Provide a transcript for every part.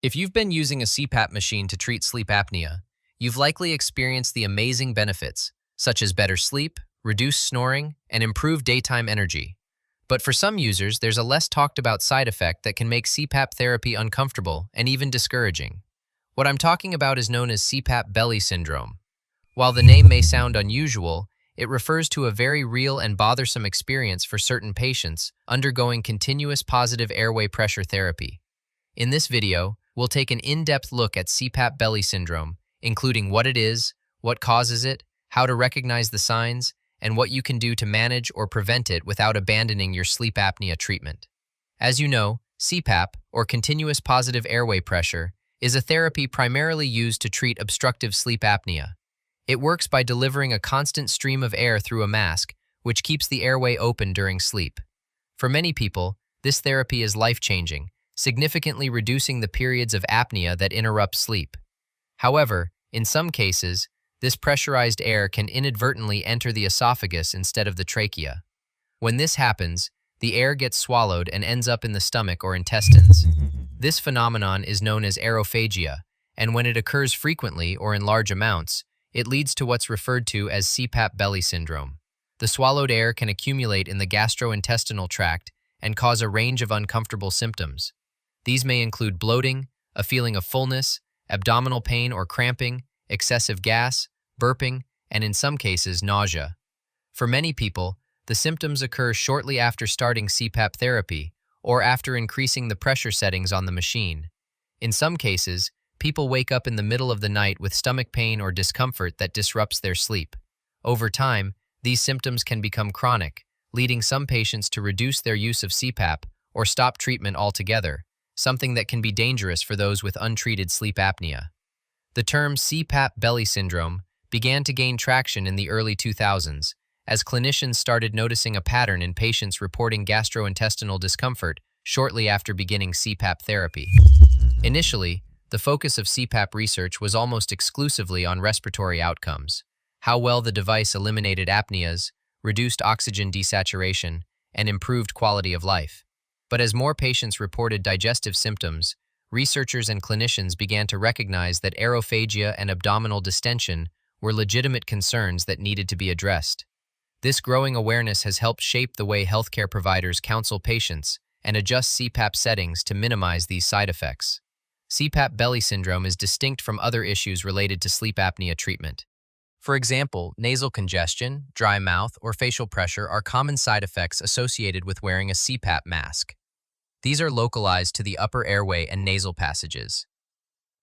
If you've been using a CPAP machine to treat sleep apnea, you've likely experienced the amazing benefits, such as better sleep, reduced snoring, and improved daytime energy. But for some users, there's a less talked about side effect that can make CPAP therapy uncomfortable and even discouraging. What I'm talking about is known as CPAP belly syndrome. While the name may sound unusual, it refers to a very real and bothersome experience for certain patients undergoing continuous positive airway pressure therapy. In this video, we'll take an in-depth look at CPAP belly syndrome, including what it is, what causes it, how to recognize the signs, and what you can do to manage or prevent it without abandoning your sleep apnea treatment. As you know, CPAP, or continuous positive airway pressure, is a therapy primarily used to treat obstructive sleep apnea. It works by delivering a constant stream of air through a mask, which keeps the airway open during sleep. For many people, this therapy is life-changing, significantly reducing the periods of apnea that interrupt sleep. However, in some cases, this pressurized air can inadvertently enter the esophagus instead of the trachea. When this happens, the air gets swallowed and ends up in the stomach or intestines. This phenomenon is known as aerophagia, and when it occurs frequently or in large amounts, it leads to what's referred to as CPAP belly syndrome. The swallowed air can accumulate in the gastrointestinal tract and cause a range of uncomfortable symptoms. These may include bloating, a feeling of fullness, abdominal pain or cramping, excessive gas, burping, and in some cases, nausea. For many people, the symptoms occur shortly after starting CPAP therapy or after increasing the pressure settings on the machine. In some cases, people wake up in the middle of the night with stomach pain or discomfort that disrupts their sleep. Over time, these symptoms can become chronic, leading some patients to reduce their use of CPAP or stop treatment altogether, something that can be dangerous for those with untreated sleep apnea. The term CPAP belly syndrome began to gain traction in the early 2000s as clinicians started noticing a pattern in patients reporting gastrointestinal discomfort shortly after beginning CPAP therapy. Initially, the focus of CPAP research was almost exclusively on respiratory outcomes, how well the device eliminated apneas, reduced oxygen desaturation, and improved quality of life. But as more patients reported digestive symptoms, researchers and clinicians began to recognize that aerophagia and abdominal distension were legitimate concerns that needed to be addressed. This growing awareness has helped shape the way healthcare providers counsel patients and adjust CPAP settings to minimize these side effects. CPAP belly syndrome is distinct from other issues related to sleep apnea treatment. For example, nasal congestion, dry mouth, or facial pressure are common side effects associated with wearing a CPAP mask. These are localized to the upper airway and nasal passages.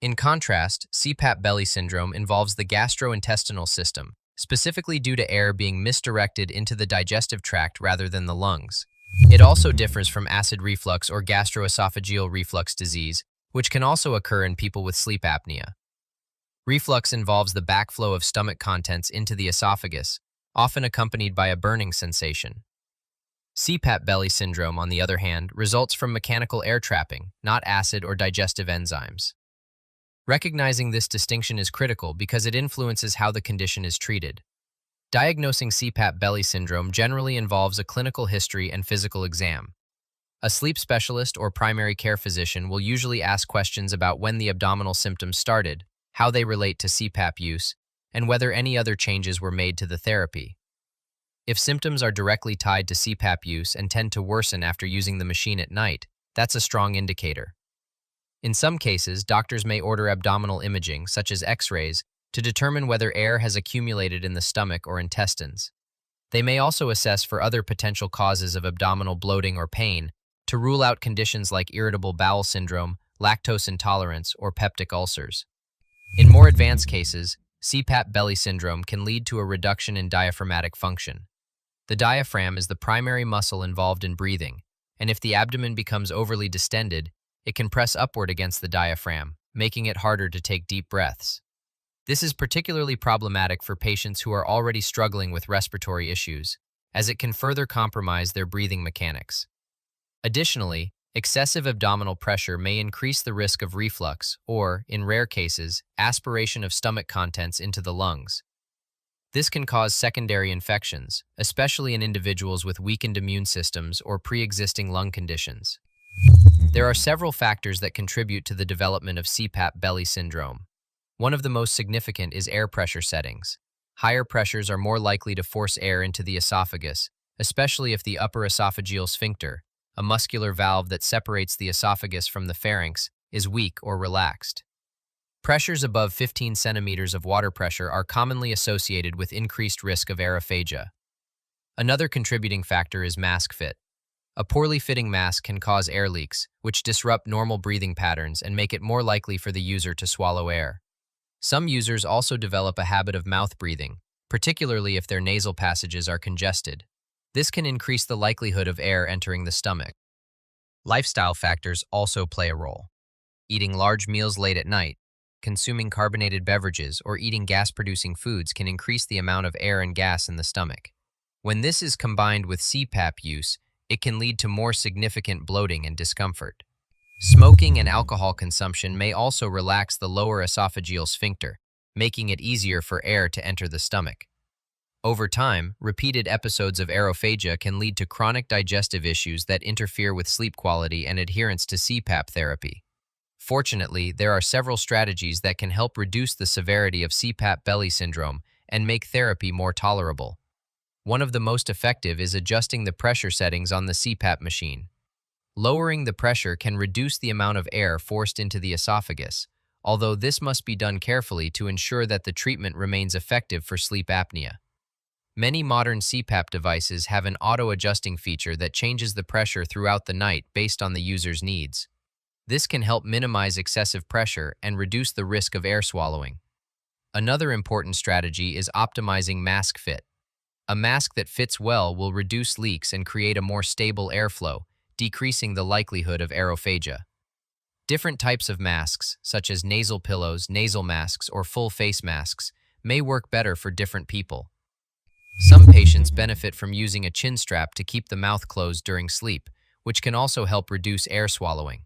In contrast, CPAP belly syndrome involves the gastrointestinal system, specifically due to air being misdirected into the digestive tract rather than the lungs. It also differs from acid reflux or gastroesophageal reflux disease, which can also occur in people with sleep apnea. Reflux involves the backflow of stomach contents into the esophagus, often accompanied by a burning sensation. CPAP belly syndrome, on the other hand, results from mechanical air trapping, not acid or digestive enzymes. Recognizing this distinction is critical because it influences how the condition is treated. Diagnosing CPAP belly syndrome generally involves a clinical history and physical exam. A sleep specialist or primary care physician will usually ask questions about when the abdominal symptoms started, how they relate to CPAP use, and whether any other changes were made to the therapy. If symptoms are directly tied to CPAP use and tend to worsen after using the machine at night, that's a strong indicator. In some cases, doctors may order abdominal imaging, such as X-rays, to determine whether air has accumulated in the stomach or intestines. They may also assess for other potential causes of abdominal bloating or pain to rule out conditions like irritable bowel syndrome, lactose intolerance, or peptic ulcers. In more advanced cases, CPAP belly syndrome can lead to a reduction in diaphragmatic function. The diaphragm is the primary muscle involved in breathing, and if the abdomen becomes overly distended, it can press upward against the diaphragm, making it harder to take deep breaths. This is particularly problematic for patients who are already struggling with respiratory issues, as it can further compromise their breathing mechanics. Additionally, excessive abdominal pressure may increase the risk of reflux or, in rare cases, aspiration of stomach contents into the lungs. This can cause secondary infections, especially in individuals with weakened immune systems or pre-existing lung conditions. There are several factors that contribute to the development of CPAP belly syndrome. One of the most significant is air pressure settings. Higher pressures are more likely to force air into the esophagus, especially if the upper esophageal sphincter, a muscular valve that separates the esophagus from the pharynx, is weak or relaxed. Pressures above 15 centimeters of water pressure are commonly associated with increased risk of aerophagia. Another contributing factor is mask fit. A poorly fitting mask can cause air leaks, which disrupt normal breathing patterns and make it more likely for the user to swallow air. Some users also develop a habit of mouth breathing, particularly if their nasal passages are congested. This can increase the likelihood of air entering the stomach. Lifestyle factors also play a role. Eating large meals late at night, consuming carbonated beverages, or eating gas-producing foods can increase the amount of air and gas in the stomach. When this is combined with CPAP use, it can lead to more significant bloating and discomfort. Smoking and alcohol consumption may also relax the lower esophageal sphincter, making it easier for air to enter the stomach. Over time, repeated episodes of aerophagia can lead to chronic digestive issues that interfere with sleep quality and adherence to CPAP therapy. Fortunately, there are several strategies that can help reduce the severity of CPAP belly syndrome and make therapy more tolerable. One of the most effective is adjusting the pressure settings on the CPAP machine. Lowering the pressure can reduce the amount of air forced into the esophagus, although this must be done carefully to ensure that the treatment remains effective for sleep apnea. Many modern CPAP devices have an auto-adjusting feature that changes the pressure throughout the night based on the user's needs. This can help minimize excessive pressure and reduce the risk of air swallowing. Another important strategy is optimizing mask fit. A mask that fits well will reduce leaks and create a more stable airflow, decreasing the likelihood of aerophagia. Different types of masks, such as nasal pillows, nasal masks, or full face masks, may work better for different people. Some patients benefit from using a chin strap to keep the mouth closed during sleep, which can also help reduce air swallowing.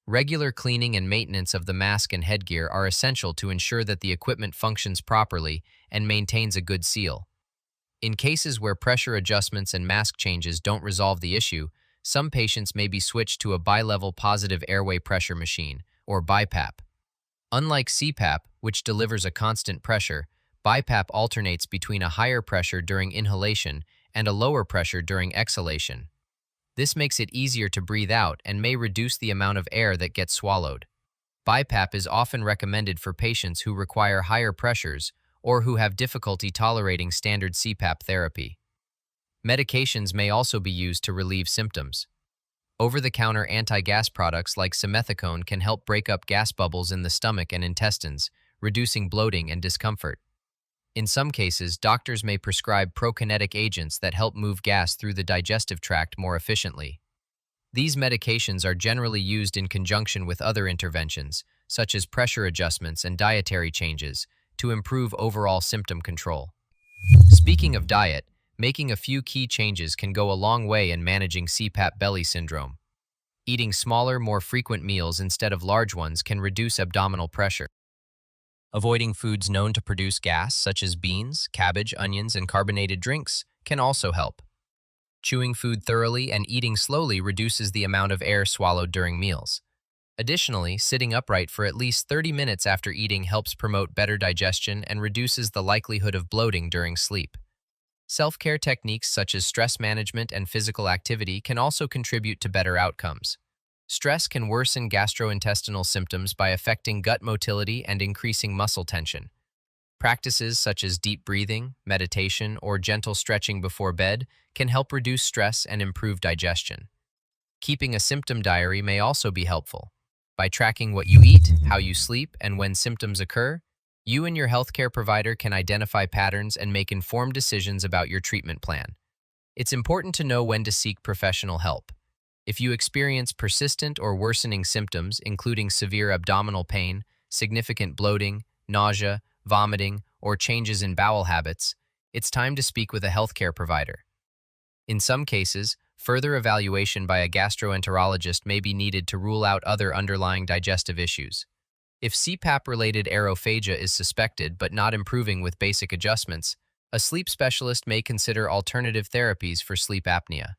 Regular cleaning and maintenance of the mask and headgear are essential to ensure that the equipment functions properly and maintains a good seal. In cases where pressure adjustments and mask changes don't resolve the issue, some patients may be switched to a bilevel positive airway pressure machine, or BiPAP. Unlike CPAP, which delivers a constant pressure, BiPAP alternates between a higher pressure during inhalation and a lower pressure during exhalation. This makes it easier to breathe out and may reduce the amount of air that gets swallowed. BiPAP is often recommended for patients who require higher pressures or who have difficulty tolerating standard CPAP therapy. Medications may also be used to relieve symptoms. Over-the-counter anti-gas products like simethicone can help break up gas bubbles in the stomach and intestines, reducing bloating and discomfort. In some cases, doctors may prescribe prokinetic agents that help move gas through the digestive tract more efficiently. These medications are generally used in conjunction with other interventions, such as pressure adjustments and dietary changes, to improve overall symptom control. Speaking of diet, making a few key changes can go a long way in managing CPAP belly syndrome. Eating smaller, more frequent meals instead of large ones can reduce abdominal pressure. Avoiding foods known to produce gas, such as beans, cabbage, onions, and carbonated drinks, can also help. Chewing food thoroughly and eating slowly reduces the amount of air swallowed during meals. Additionally, sitting upright for at least 30 minutes after eating helps promote better digestion and reduces the likelihood of bloating during sleep. Self-care techniques such as stress management and physical activity can also contribute to better outcomes. Stress can worsen gastrointestinal symptoms by affecting gut motility and increasing muscle tension. Practices such as deep breathing, meditation, or gentle stretching before bed can help reduce stress and improve digestion. Keeping a symptom diary may also be helpful. By tracking what you eat, how you sleep, and when symptoms occur, you and your healthcare provider can identify patterns and make informed decisions about your treatment plan. It's important to know when to seek professional help. If you experience persistent or worsening symptoms, including severe abdominal pain, significant bloating, nausea, vomiting, or changes in bowel habits, it's time to speak with a healthcare provider. In some cases, further evaluation by a gastroenterologist may be needed to rule out other underlying digestive issues. If CPAP-related aerophagia is suspected but not improving with basic adjustments, a sleep specialist may consider alternative therapies for sleep apnea.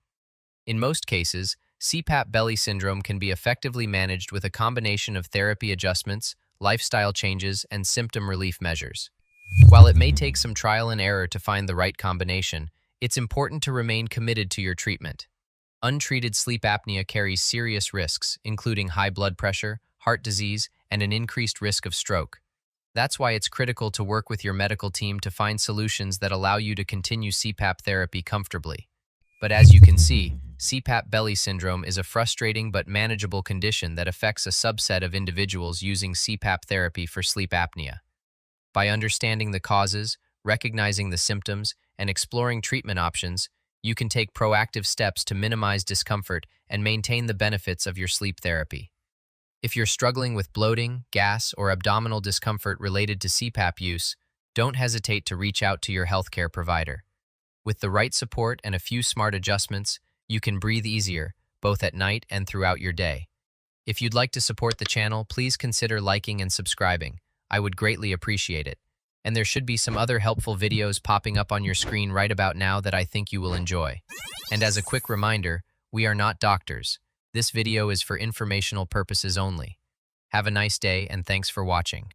In most cases, CPAP belly syndrome can be effectively managed with a combination of therapy adjustments, lifestyle changes, and symptom relief measures. While it may take some trial and error to find the right combination, it's important to remain committed to your treatment. Untreated sleep apnea carries serious risks, including high blood pressure, heart disease, and an increased risk of stroke. That's why it's critical to work with your medical team to find solutions that allow you to continue CPAP therapy comfortably. But as you can see, CPAP belly syndrome is a frustrating but manageable condition that affects a subset of individuals using CPAP therapy for sleep apnea. By understanding the causes, recognizing the symptoms, and exploring treatment options, you can take proactive steps to minimize discomfort and maintain the benefits of your sleep therapy. If you're struggling with bloating, gas, or abdominal discomfort related to CPAP use, don't hesitate to reach out to your healthcare provider. With the right support and a few smart adjustments, you can breathe easier, both at night and throughout your day. If you'd like to support the channel, please consider liking and subscribing. I would greatly appreciate it. And there should be some other helpful videos popping up on your screen right about now that I think you will enjoy. And as a quick reminder, we are not doctors. This video is for informational purposes only. Have a nice day and thanks for watching.